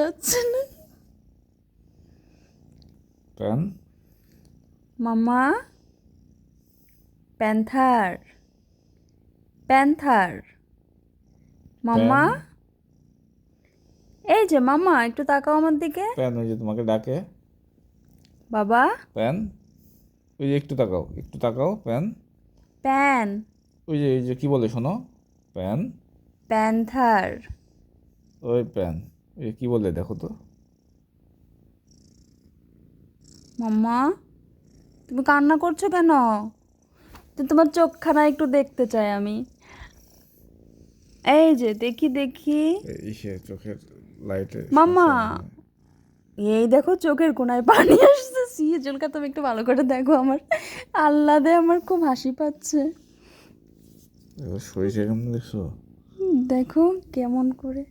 যাচ্ছে না। প্যান মামা, প্যান্থার, প্যান্থার। মামা, প্যান এই যে মামা, একটু তাকাও আমার দিকে। প্যান ওই যে তোমাকে ডাকে। বাবা, প্যান ওই যে একটু তাকাও, একটু তাকাও। প্যান প্যান, ওই যে কি বলে শোনো। Pan panther. ওই প্যান ওই যে কি বলে দেখো তো। মাম্মা, তুমি কান্না করছো কেন? তো তোমার চোখখানা একটু দেখতে চাই আমি। এই যে দেখি দেখি। এই সে চোখের লাইটে মাম্মা, সমস্যা মনে হয়। এই দেখো চোখের কোনায় পানি আসছে। সিজলকা, তুমি একটু ভালো করে দেখো আমার। আল্লাদে আমার খুব হাসি পাচ্ছে। এবার সরিষা কেমন দেখছো? দেখো কেমন করে।